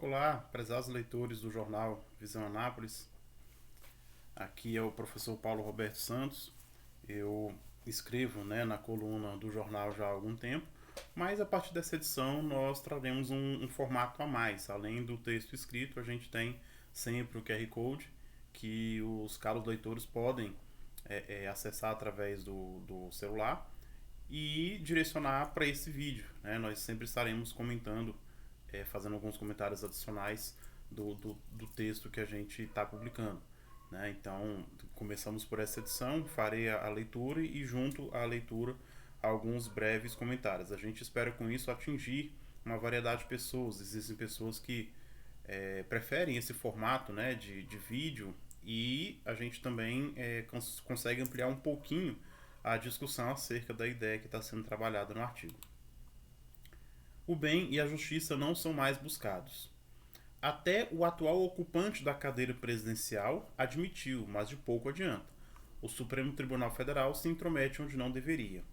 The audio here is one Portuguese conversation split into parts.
Olá, prezados leitores do jornal Visão Anápolis. Aqui é o professor Paulo Roberto Santos. Eu escrevo, na coluna do jornal já há algum tempo, mas a partir dessa edição nós traremos um formato a mais. Além do texto escrito, a gente tem sempre o QR Code que os caros leitores podem acessar através do celular e direcionar para esse vídeo. Nós sempre estaremos comentando, fazendo alguns comentários adicionais do texto que a gente está publicando. Então, começamos por essa edição, farei a leitura e, junto à leitura, alguns breves comentários. A gente espera com isso atingir uma variedade de pessoas. Existem pessoas que preferem esse formato, de vídeo, e a gente também consegue ampliar um pouquinho a discussão acerca da ideia que está sendo trabalhada no artigo. O bem e a justiça não são mais buscados. Até o atual ocupante da cadeira presidencial admitiu, mas de pouco adianta. O Supremo Tribunal Federal se intromete onde não deveria.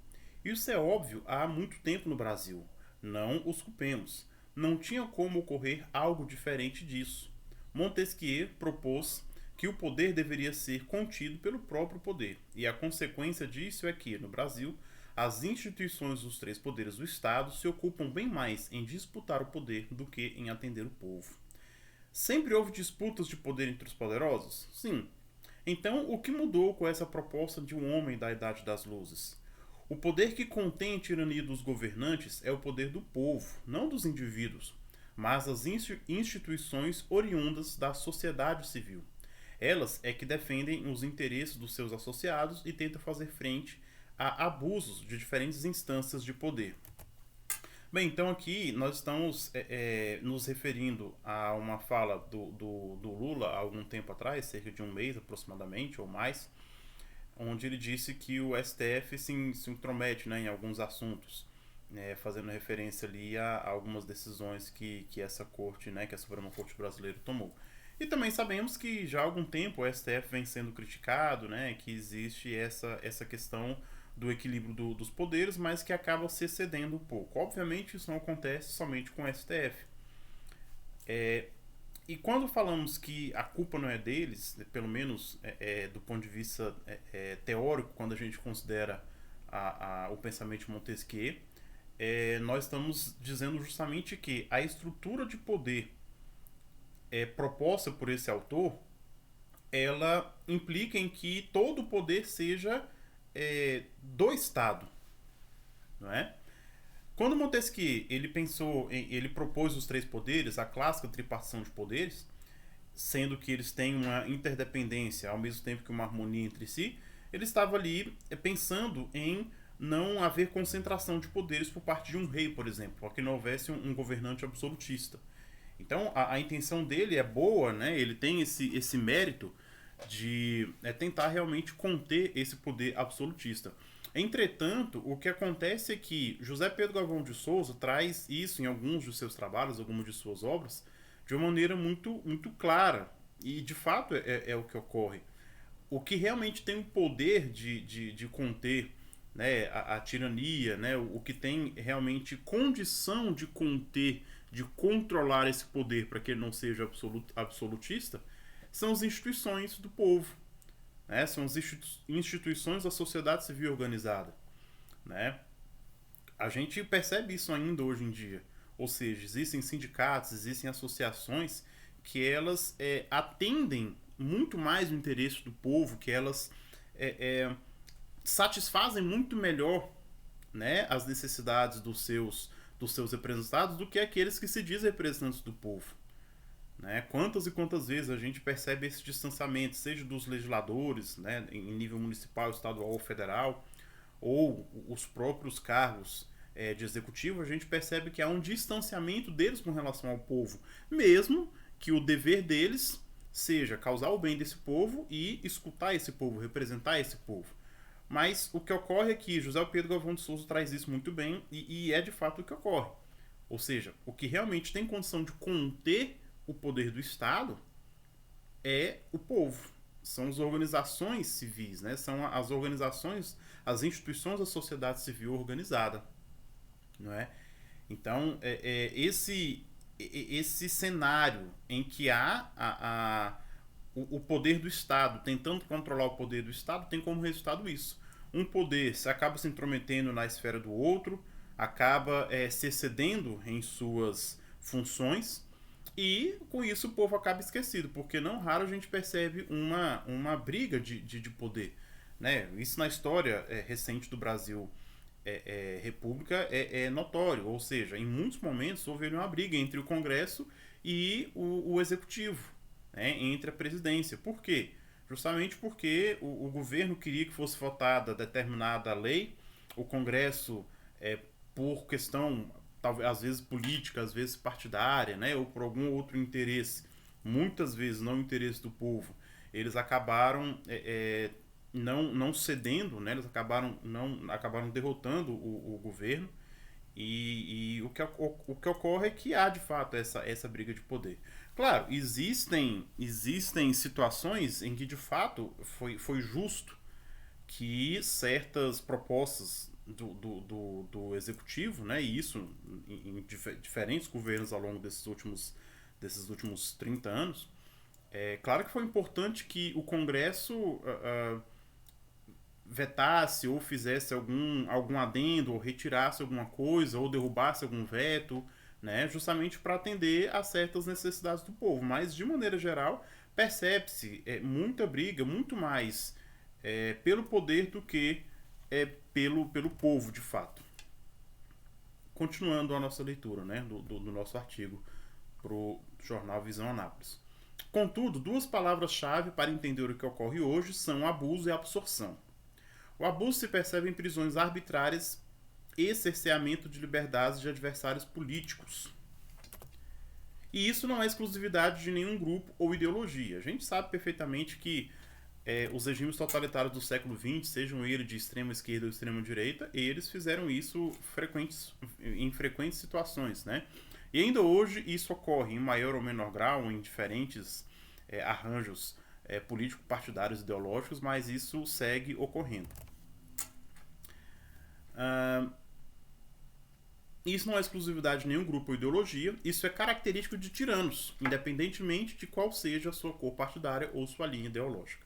Isso é óbvio há muito tempo no Brasil. Não os culpemos. Não tinha como ocorrer algo diferente disso. Montesquieu propôs que o poder deveria ser contido pelo próprio poder, e a consequência disso é que, no Brasil, as instituições dos três poderes do Estado se ocupam bem mais em disputar o poder do que em atender o povo. Sempre houve disputas de poder entre os poderosos? Sim. Então, o que mudou com essa proposta de um homem da Idade das Luzes? O poder que contém a tirania dos governantes é o poder do povo, não dos indivíduos, mas das instituições oriundas da sociedade civil. Elas é que defendem os interesses dos seus associados e tentam fazer frente a abusos de diferentes instâncias de poder. Bem, então aqui nós estamos nos referindo a uma fala do Lula há algum tempo atrás, cerca de um mês aproximadamente, ou mais, onde ele disse que o STF se intromete, em alguns assuntos, fazendo referência ali a algumas decisões que essa corte, que a Suprema Corte Brasileira tomou. E também sabemos que já há algum tempo o STF vem sendo criticado, que existe essa questão do equilíbrio dos poderes, mas que acaba se excedendo um pouco. Obviamente isso não acontece somente com o STF. E quando falamos que a culpa não é deles, pelo menos do ponto de vista teórico, quando a gente considera o pensamento de Montesquieu, nós estamos dizendo justamente que a estrutura de poder proposta por esse autor, ela implica em que todo o poder seja do Estado, não é? Quando Montesquieu ele propôs os três poderes, a clássica tripartição de poderes, sendo que eles têm uma interdependência ao mesmo tempo que uma harmonia entre si, ele estava ali pensando em não haver concentração de poderes por parte de um rei, por exemplo, para que não houvesse um governante absolutista. Então a intenção dele é boa, ele tem esse mérito de tentar realmente conter esse poder absolutista. Entretanto, o que acontece é que José Pedro Galvão de Souza traz isso em alguns de seus trabalhos, algumas de suas obras, de uma maneira muito, muito clara. E de fato é o que ocorre. O que realmente tem o poder de conter a tirania, o que tem realmente condição de conter, de controlar esse poder para que ele não seja absolutista, são as instituições do povo, são as instituições da sociedade civil organizada. A gente percebe isso ainda hoje em dia. Ou seja, existem sindicatos, existem associações que elas atendem muito mais o interesse do povo, que elas satisfazem muito melhor as necessidades dos seus representados do que aqueles que se dizem representantes do povo. Quantas e quantas vezes a gente percebe esse distanciamento, seja dos legisladores, em nível municipal, estadual ou federal, ou os próprios cargos de executivo, a gente percebe que há um distanciamento deles com relação ao povo, mesmo que o dever deles seja causar o bem desse povo e escutar esse povo, representar esse povo. Mas o que ocorre é que José Pedro Galvão de Souza traz isso muito bem e é de fato o que ocorre. Ou seja, o que realmente tem condição de conter o poder do Estado é o povo. São as organizações civis, são as organizações, as instituições da sociedade civil organizada. Não é? Então, esse cenário em que há o poder do Estado tentando controlar o poder do Estado tem como resultado isso. Um poder se acaba se intrometendo na esfera do outro, acaba se excedendo em suas funções e com isso o povo acaba esquecido, porque não raro a gente percebe uma briga de poder. Né? Isso na história recente do Brasil república é notório, ou seja, em muitos momentos houve uma briga entre o Congresso e o Executivo, né, entre a presidência. Por quê? Justamente porque o governo queria que fosse votada determinada lei, o Congresso, por questão, talvez, às vezes política, às vezes partidária, né, ou por algum outro interesse, muitas vezes não o interesse do povo, eles acabaram não cedendo, né, eles acabaram derrotando o governo e o que ocorre é que há de fato essa briga de poder. Claro, existem situações em que de fato foi justo que certas propostas do executivo, né, e isso em diferentes governos ao longo desses últimos 30 anos, claro que foi importante que o Congresso vetasse ou fizesse algum adendo, ou retirasse alguma coisa, ou derrubasse algum veto, né, justamente para atender a certas necessidades do povo. Mas, de maneira geral, percebe-se muita briga, muito mais pelo poder do que pelo povo, de fato. Continuando a nossa leitura, né, do nosso artigo para o jornal Visão Anápolis. Contudo, duas palavras-chave para entender o que ocorre hoje são abuso e absorção. O abuso se percebe em prisões arbitrárias e cerceamento de liberdades de adversários políticos. E isso não é exclusividade de nenhum grupo ou ideologia. A gente sabe perfeitamente que os regimes totalitários do século XX, sejam eles de extrema esquerda ou extrema direita, eles fizeram isso em frequentes situações, né? E ainda hoje isso ocorre em maior ou menor grau, em diferentes arranjos político-partidários ideológicos, mas isso segue ocorrendo. Isso não é exclusividade de nenhum grupo ou ideologia, isso é característico de tiranos, independentemente de qual seja a sua cor partidária ou sua linha ideológica.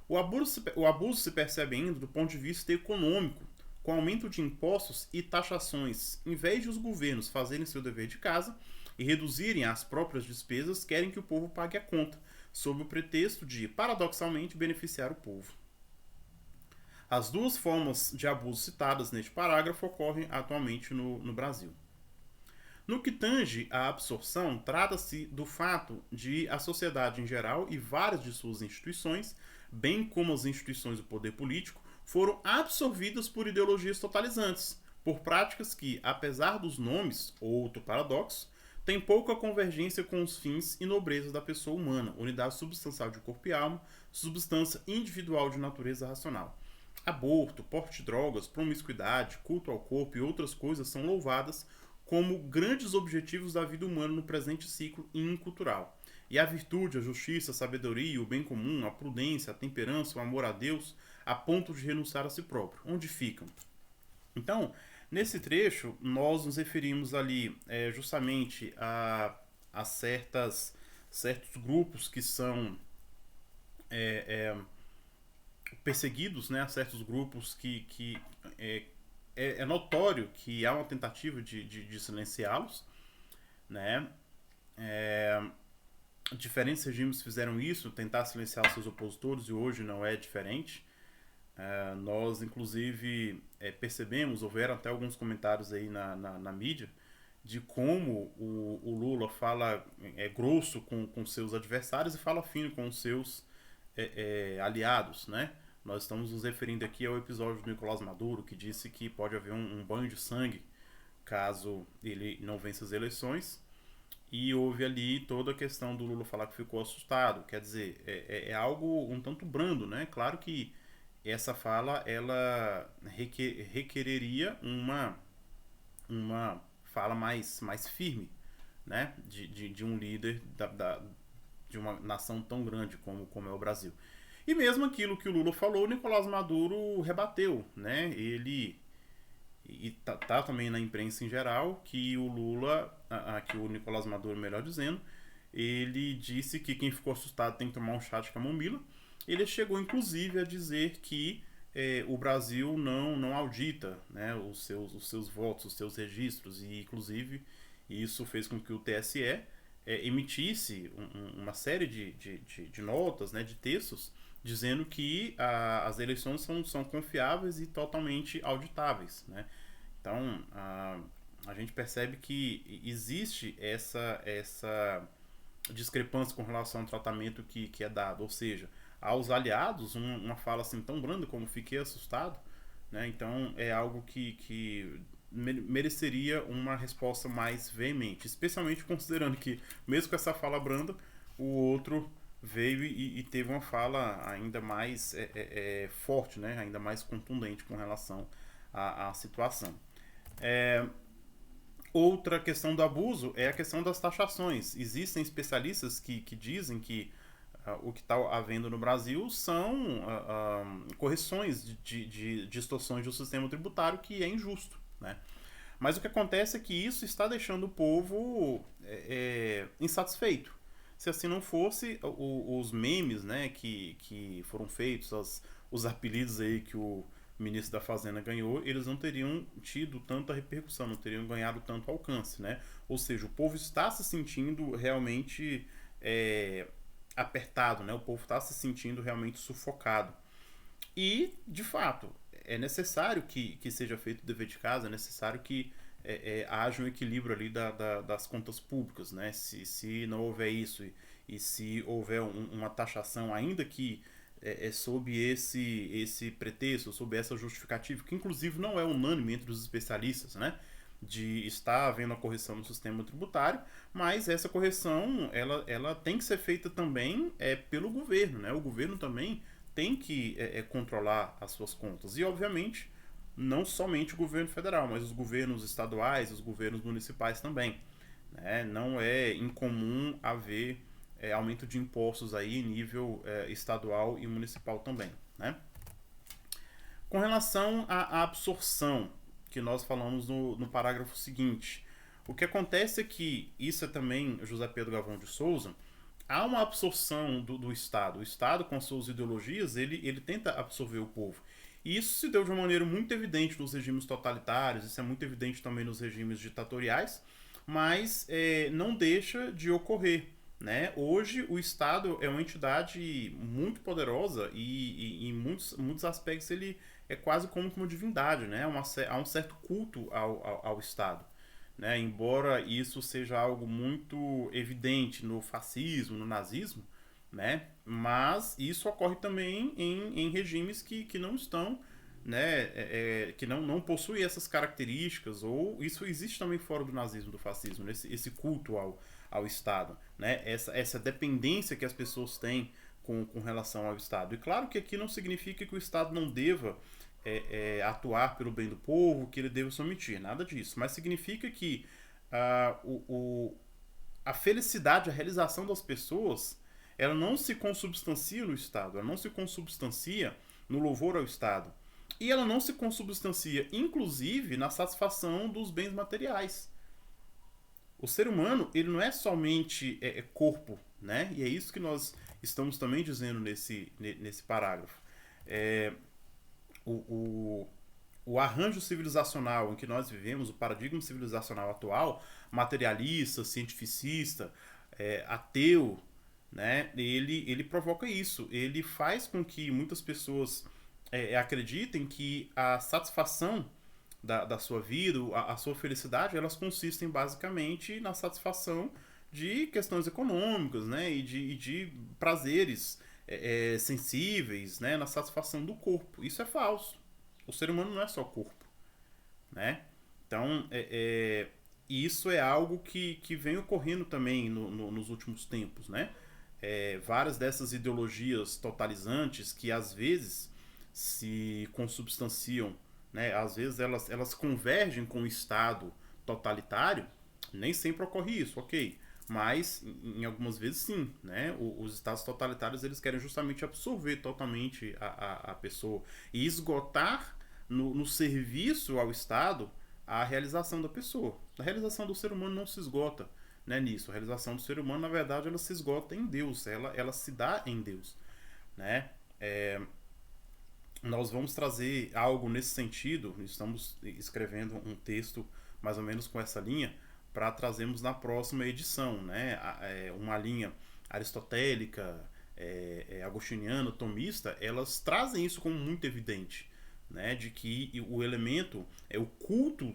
O abuso se percebe ainda do ponto de vista econômico, com aumento de impostos e taxações. Em vez de os governos fazerem seu dever de casa e reduzirem as próprias despesas, querem que o povo pague a conta, sob o pretexto de, paradoxalmente, beneficiar o povo. As duas formas de abuso citadas neste parágrafo ocorrem atualmente no Brasil. No que tange à absorção, trata-se do fato de a sociedade em geral e várias de suas instituições, bem como as instituições do poder político, foram absorvidas por ideologias totalizantes, por práticas que, apesar dos nomes, outro paradoxo, têm pouca convergência com os fins e nobrezas da pessoa humana, unidade substancial de corpo e alma, substância individual de natureza racional. Aborto, porte de drogas, promiscuidade, culto ao corpo e outras coisas são louvadas como grandes objetivos da vida humana no presente ciclo incultural. E a virtude, a justiça, a sabedoria, o bem comum, a prudência, a temperança, o amor a Deus, a ponto de renunciar a si próprio. Onde ficam? Então, nesse trecho, nós nos referimos ali justamente a certos grupos que são perseguidos, né, a certos grupos que é notório que há uma tentativa de silenciá-los, né? Diferentes regimes fizeram isso, tentar silenciar seus opositores, e hoje não é diferente. Nós, inclusive, percebemos, houveram até alguns comentários aí na mídia, de como o Lula fala grosso com seus adversários e fala fino com os seus aliados, né? Nós estamos nos referindo aqui ao episódio do Nicolás Maduro, que disse que pode haver um banho de sangue caso ele não vença as eleições. E houve ali toda a questão do Lula falar que ficou assustado. Quer dizer, é algo um tanto brando, né? Claro que essa fala, ela requereria uma fala mais firme, né? De um líder de uma nação tão grande como é o Brasil. E mesmo aquilo que o Lula falou, o Nicolás Maduro rebateu, né? Ele... E tá também na imprensa em geral que o Lula aqui o Nicolás Maduro, melhor dizendo, ele disse que quem ficou assustado tem que tomar um chá de camomila. Ele chegou, inclusive, a dizer que o Brasil não audita, né, os seus votos, os seus registros, e, inclusive, isso fez com que o TSE emitisse uma série de notas, né, de textos, dizendo que as eleições são confiáveis e totalmente auditáveis, né? Então, a gente percebe que existe essa discrepância com relação ao tratamento que é dado, ou seja, aos aliados uma fala assim tão branda como fiquei assustado, né? Então é algo que mereceria uma resposta mais veemente, especialmente considerando que mesmo com essa fala branda, o outro veio e teve uma fala ainda mais forte, né? Ainda mais contundente com relação à situação. Outra questão do abuso é a questão das taxações. Existem especialistas que dizem que o que está havendo no Brasil são correções de distorções do sistema tributário que é injusto, né? Mas o que acontece é que isso está deixando o povo insatisfeito. Se assim não fosse, os memes, né, que foram feitos, os apelidos aí que o ministro da Fazenda ganhou, eles não teriam tido tanta repercussão, não teriam ganhado tanto alcance, né? Ou seja, o povo está se sentindo realmente apertado, né? O povo está se sentindo realmente sufocado. E, de fato, é necessário que seja feito o dever de casa, é necessário que haja um equilíbrio ali das contas públicas, né? Se não houver isso e se houver uma taxação, ainda que sob esse pretexto, sob essa justificativa, que inclusive não é unânime entre os especialistas, né? De estar havendo a correção no sistema tributário, mas essa correção ela tem que ser feita também pelo governo, né? O governo também tem que controlar as suas contas. E, obviamente, não somente o governo federal, mas os governos estaduais, os governos municipais também, né? Não é incomum haver aumento de impostos aí em nível estadual e municipal também, né? Com relação à absorção, que nós falamos no parágrafo seguinte, o que acontece é que, isso é também José Pedro Galvão de Souza, há uma absorção do Estado. O Estado, com as suas ideologias, ele tenta absorver o povo. E isso se deu de uma maneira muito evidente nos regimes totalitários, isso é muito evidente também nos regimes ditatoriais, mas não deixa de ocorrer. Né? Hoje o Estado é uma entidade muito poderosa e em muitos aspectos ele é quase como uma divindade, né? Há um certo culto ao Estado. Né? Embora isso seja algo muito evidente no fascismo, no nazismo, né? Mas isso ocorre também em regimes que não estão, né? Que não possuem essas características, ou isso existe também fora do nazismo, do fascismo, esse culto ao Estado, né? Essa dependência que as pessoas têm com relação ao Estado. E claro que aqui não significa que o Estado não deva atuar pelo bem do povo, que ele deva se omitir, nada disso. Mas significa que a felicidade, a realização das pessoas, ela não se consubstancia no Estado, ela não se consubstancia no louvor ao Estado. E ela não se consubstancia, inclusive, na satisfação dos bens materiais. O ser humano, ele não é somente corpo, né? E é isso que nós estamos também dizendo nesse parágrafo. O arranjo civilizacional em que nós vivemos, o paradigma civilizacional atual, materialista, cientificista, ateu, né? Ele provoca isso. Ele faz com que muitas pessoas acreditem que a satisfação da sua vida, a sua felicidade, elas consistem basicamente na satisfação de questões econômicas, né? E de prazeres sensíveis, né? Na satisfação do corpo. Isso é falso. O ser humano não é só corpo, né? Então, isso é algo que vem ocorrendo também nos últimos tempos, né? Várias dessas ideologias totalizantes que às vezes se consubstanciam, né? Às vezes elas convergem com o Estado totalitário, nem sempre ocorre isso, ok? Mas em algumas vezes sim, né? Os estados totalitários eles querem justamente absorver totalmente a pessoa e esgotar no serviço ao Estado, à realização da pessoa. A realização do ser humano não se esgota, né, nisso. A realização do ser humano, na verdade, ela se esgota em Deus, ela se dá em Deus, né? Nós vamos trazer algo nesse sentido, estamos escrevendo um texto mais ou menos com essa linha, para trazermos na próxima edição, né? Uma linha aristotélica, agostiniana, tomista, elas trazem isso como muito evidente, né? De que o elemento, o culto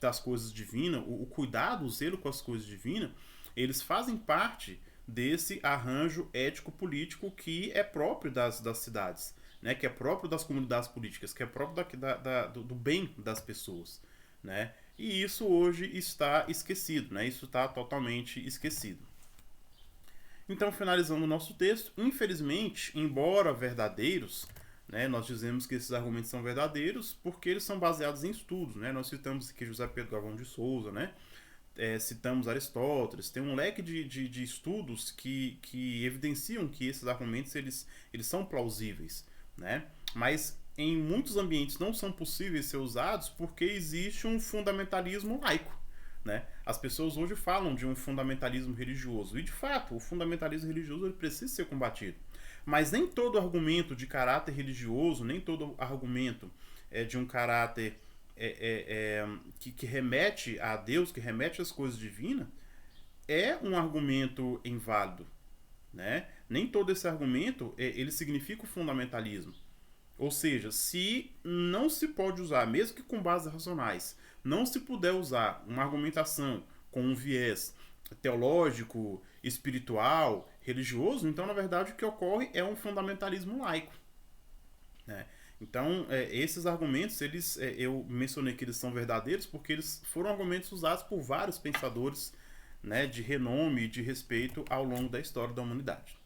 das coisas divinas, o cuidado, o zelo com as coisas divinas, eles fazem parte desse arranjo ético-político que é próprio das cidades, né? Que é próprio das comunidades políticas, que é próprio do bem das pessoas, né? E isso hoje está esquecido, né? Isso está totalmente esquecido. Então, finalizando o nosso texto, infelizmente, embora verdadeiros, né, nós dizemos que esses argumentos são verdadeiros porque eles são baseados em estudos, né? Nós citamos aqui José Pedro Galvão de Souza, né? Citamos Aristóteles, tem um leque de estudos que evidenciam que esses argumentos eles são plausíveis, né? Mas em muitos ambientes não são possíveis ser usados porque existe um fundamentalismo laico, né? As pessoas hoje falam de um fundamentalismo religioso e, de fato, o fundamentalismo religioso ele precisa ser combatido. Mas nem todo argumento de caráter religioso, nem todo argumento de um caráter que remete a Deus, que remete às coisas divinas, é um argumento inválido, né? Nem todo esse argumento ele significa o fundamentalismo. Ou seja, se não se pode usar, mesmo que com bases racionais, não se puder usar uma argumentação com um viés teológico, espiritual, religioso, então na verdade o que ocorre é um fundamentalismo laico, né? Então, esses argumentos, eu mencionei que eles são verdadeiros porque eles foram argumentos usados por vários pensadores, né, de renome e de respeito ao longo da história da humanidade.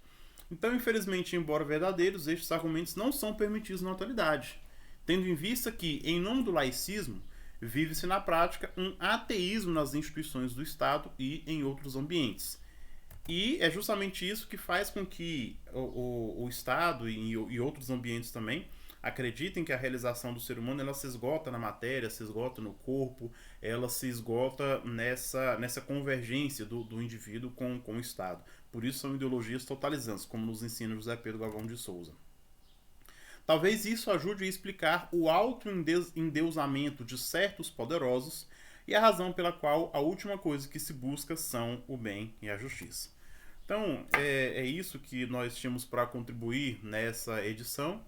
Então, infelizmente, embora verdadeiros, estes argumentos não são permitidos na atualidade, tendo em vista que, em nome do laicismo, vive-se na prática um ateísmo nas instituições do Estado e em outros ambientes. E é justamente isso que faz com que o Estado e outros ambientes também acreditem que a realização do ser humano ela se esgota na matéria, se esgota no corpo, ela se esgota nessa convergência do indivíduo com o Estado. Por isso são ideologias totalizantes, como nos ensina José Pedro Galvão de Souza. Talvez isso ajude a explicar o auto-endeusamento de certos poderosos e a razão pela qual a última coisa que se busca são o bem e a justiça. Então, é isso que nós tínhamos para contribuir nessa edição.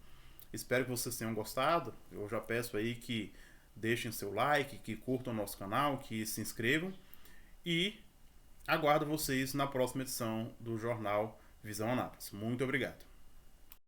Espero que vocês tenham gostado. Eu já peço aí que deixem seu like, que curtam o nosso canal, que se inscrevam. E aguardo vocês na próxima edição do Jornal Visão Anápolis. Muito obrigado.